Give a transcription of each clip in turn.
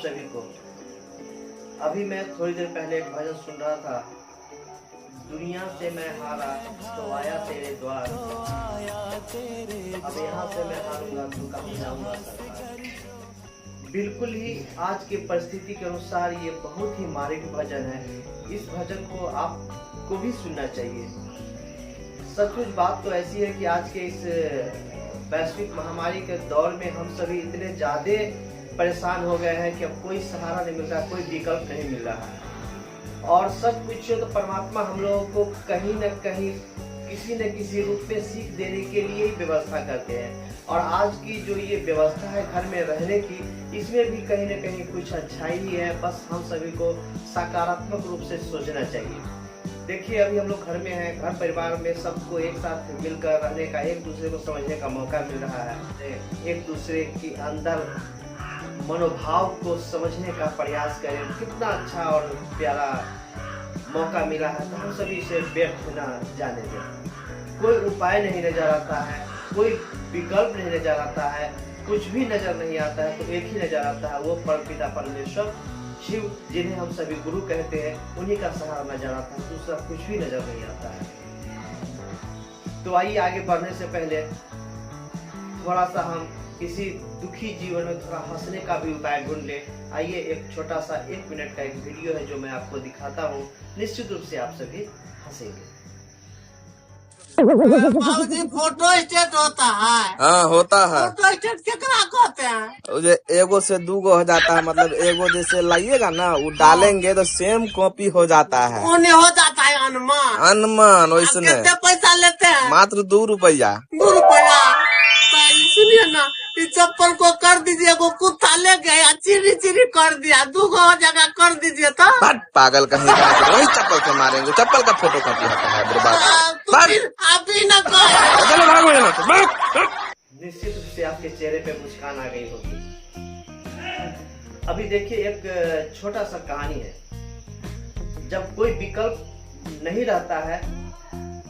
सभी को। अभी मैं थोड़ी देर पहले एक भजन सुन रहा था, दुनिया से मैं हारा तो आया तेरे द्वार, अब यहाँ से मैं हारूंगा तो कहाँ जाऊंगा सरकार। बिल्कुल ही आज की परिस्थिति के अनुसार ये बहुत ही मार्मिक भजन है। इस भजन को आपको भी सुनना चाहिए। सचमुच बात तो ऐसी है कि आज के इस वैश्विक महामारी के दौर में हम सभी इतने ज्यादा परेशान हो गए हैं कि अब कोई सहारा नहीं मिल रहा, कोई विकल्प नहीं मिल रहा है। और सच पूछिए तो परमात्मा हम लोगों को कहीं न कहीं किसी न किसी रूप में सीख देने के लिए ही व्यवस्था करते हैं। और आज की जो ये व्यवस्था है घर में रहने की, इसमें भी कहीं न कहीं कुछ अच्छाई ही है। बस हम सभी को सकारात्मक रूप से सोचना चाहिए। देखिए अभी हम लोग घर में हैं, घर परिवार में सबको एक साथ मिलकर रहने का, एक दूसरे को समझने का मौका मिल रहा है। एक दूसरे के अंदर मनोभाव को समझने का प्रयास करें, कितना अच्छा और प्यारा मौका मिला है। तो हम सभी इसे व्यर्थ न जाने दें। कोई उपाय नहीं नजर आता है, कोई विकल्प नहीं नजर आता है, कुछ भी नजर नहीं आता है, तो एक ही नजर आता है, वो परमपिता परमेश्वर शिव, जिन्हें हम सभी गुरु कहते हैं, उन्हीं का सहारा नजर आता है। दूसरा कुछ भी नजर नहीं आता है। तो आइए आगे बढ़ने से पहले थोड़ा सा हम किसी दुखी जीवन में थोड़ा हंसने का भी उपाय ढूंढ ले। आइए एक छोटा सा 1 मिनट का एक वीडियो है जो मैं आपको दिखाता हूँ। निश्चित रूप से आप सभी हंसेंगे। बाबूजी फोटो स्टेट होता है। हाँ होता है। फोटो स्टेट केकरा कहते हैं? जे एगो से दूगो हो जाता है, मतलब एगो जैसे लाइएगा ना, वो डालेंगे तो सेम कॉपी हो जाता है। उन्हें हो जाता है अनुमान। अनुमान आप वैसने कितने पैसा लेते हैं? मात्र 2 रुपया। 2 रुपया। तो सुनिए ना, इस चप्पल को कर दीजिए, वो कुत्ता ले गया चिरी चिरी कर दिया, 2 जगह कर दीजिए तो। बट पागल कहीं का, वही चप्पल से मारेंगे। चप्पल का फोटो कॉपी होता है बर्बाद। तो फिर आप ही ना कहो। चलो भागो यहाँ से, भाग। निश्चित रूप से आपके चेहरे पे मुस्कान आ गई होगी। अभी देखिए एक छोटा सा कहानी है। जब कोई विकल्प नहीं रहता है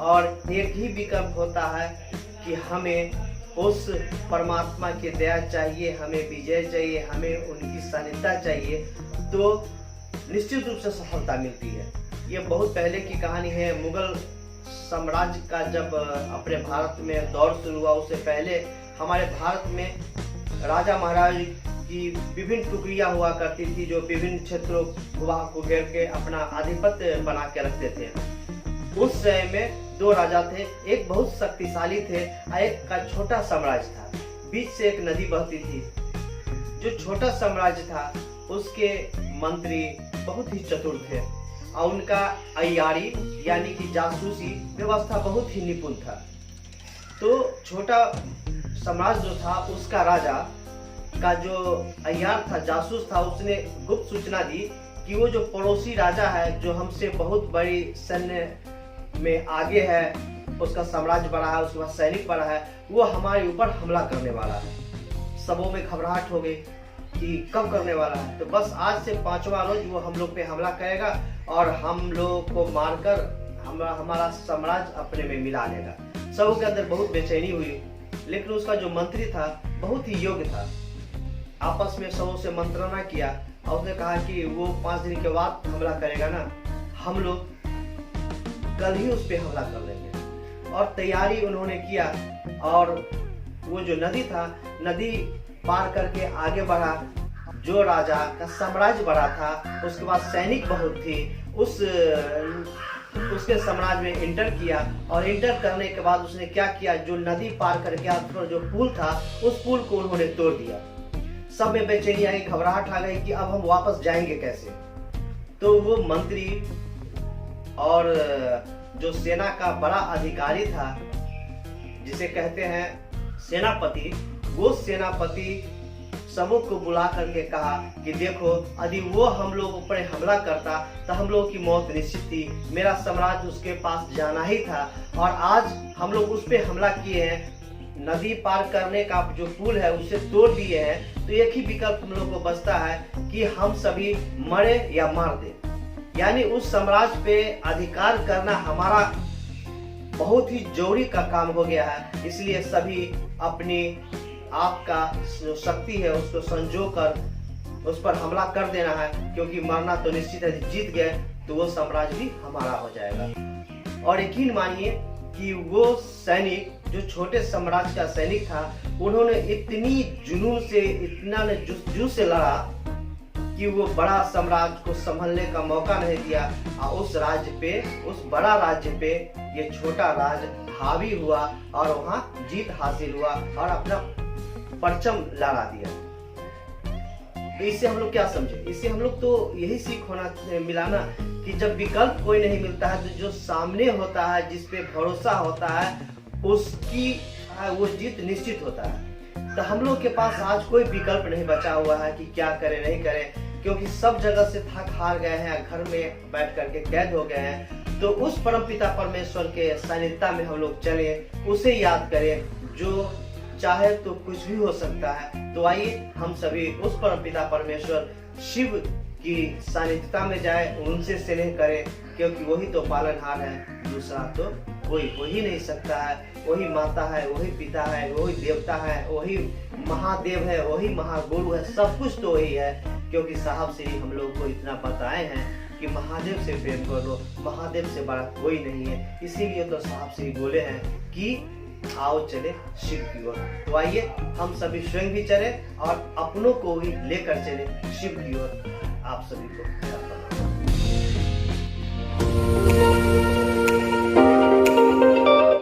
और एक ही विकल्प होता है कि हमें उस परमात्मा की दया चाहिए, हमें विजय चाहिए, हमें उनकी सहायता चाहिए, तो निश्चित रूप से सफलता मिलती है। ये बहुत पहले की कहानी है। मुगल साम्राज्य का जब अपने भारत में दौर शुरू हुआ, उससे पहले हमारे भारत में राजा महाराज की विभिन्न टुकड़ियां हुआ करती थी, जो विभिन्न क्षेत्रों भूभाग को घेर के अपना आधिपत्य बना के रखते थे। उस समय में 2 राजा थे, एक बहुत शक्तिशाली थे और एक का छोटा साम्राज्य था। बीच से एक नदी बहती थी। जो छोटा साम्राज्य था उसके मंत्री बहुत ही चतुर थे और उनका अय्यारी यानी कि जासूसी व्यवस्था बहुत ही निपुण था। तो छोटा साम्राज्य जो था, उसका राजा का जो अय्यार था, जासूस था, उसने गुप्त सूचना दी कि वो जो पड़ोसी राजा है, जो हमसे बहुत बड़ी सैन्य में आगे है, उसका साम्राज्य बड़ा है, उसके पास सैनिक बड़ा है, वो हमारे ऊपर हमला करने वाला है। सबों में घबराहट हो गई कि कब करने वाला है। तो बस आज से 5वां रोज वो हम लोग पे हमला करेगा और हम लोग को मारकर हमारा साम्राज्य अपने में मिला लेगा। सबों के अंदर बहुत बेचैनी हुई, लेकिन उसका जो मंत्री था बहुत ही योग्य था। आपस में सबों से मंत्रणा किया और उसने कहा कि वो 5 दिन के बाद हमला करेगा ना, हम लोग कल ही उस पे हमला कर लेंगे। और तैयारी उन्होंने किया और वो जो नदी था, नदी पार करके आगे बढ़ा। जो राजा का साम्राज्य बड़ा था, उसके पास सैनिक बहुत थी, उसके साम्राज्य में एंटर किया और एंटर करने के बाद उसने क्या किया, जो नदी पार करके जो पुल था, उस पुल को उन्होंने तोड़ दिया। सब में बेचैनी आई, घबराहट आ गई कि अब हम वापस जाएंगे कैसे। तो वो मंत्री और जो सेना का बड़ा अधिकारी था, जिसे कहते हैं सेनापति, वो सेनापति सबों को बुला करके कहा कि देखो, यदि वो हम लोग ऊपर हमला करता तो हम लोग की मौत निश्चित थी। मेरा साम्राज्य उसके पास जाना ही था और आज हम लोग उस पे हमला किए हैं, नदी पार करने का जो पुल है उसे तोड़ दिए हैं। तो एक ही विकल्प हम लोग को बचता है कि हम सभी मरे या मार दे। यानी उस साम्राज्य पे अधिकार करना हमारा बहुत ही जरूरी का काम हो गया है। इसलिए सभी अपनी आप का जो शक्ति है उसको संजो कर उस पर हमला कर देना है, क्योंकि मरना तो निश्चित है, जीत गए तो वो साम्राज्य भी हमारा हो जाएगा। और यकीन मानिए कि वो सैनिक जो छोटे साम्राज्य का सैनिक था, उन्होंने इतनी जुनून से, इतना जुस्सू से लड़ा कि वो बड़ा साम्राज्य को संभलने का मौका नहीं दिया, और उस राज्य पे, उस बड़ा राज्य पे ये छोटा राज्य हावी हुआ और वहां जीत हासिल हुआ और अपना परचम लहरा दिया। तो इससे हम लोग क्या समझे? इससे हम लोग तो यही सीख होना मिला ना कि जब विकल्प कोई नहीं मिलता है तो जो सामने होता है, जिस पे भरोसा होता है, उसकी वो जीत निश्चित होता है। तो हम लोग के पास आज कोई विकल्प नहीं बचा हुआ है कि क्या करें नहीं करें, क्योंकि सब जगह से थक हार गए हैं, घर में बैठ करके कैद हो गए हैं। तो उस परमपिता परमेश्वर के सानिध्य में हम लोग चले, उसे याद करें, जो चाहे तो कुछ भी हो सकता है। तो आइए हम सभी उस परमपिता परमेश्वर शिव की सानिध्यता में जाए, उनसे स्नेह करें, क्योंकि वही तो पालनहार है, दूसरा तो कोई हो ही नहीं सकता है। वही माता है, वही पिता है, वही देवता है, वही महादेव है, वही महागुरु है, सब कुछ तो वही है। क्योंकि साहब से ही हम लोग को इतना बताए हैं कि महादेव से प्रेम करो, महादेव से बड़ा कोई नहीं है। इसीलिए तो साहब से ही बोले हैं कि आओ चले शिव की ओर। तो आइए हम सभी स्वयं भी चले और अपनों को भी लेकर चले शिव की ओर। आप सभी को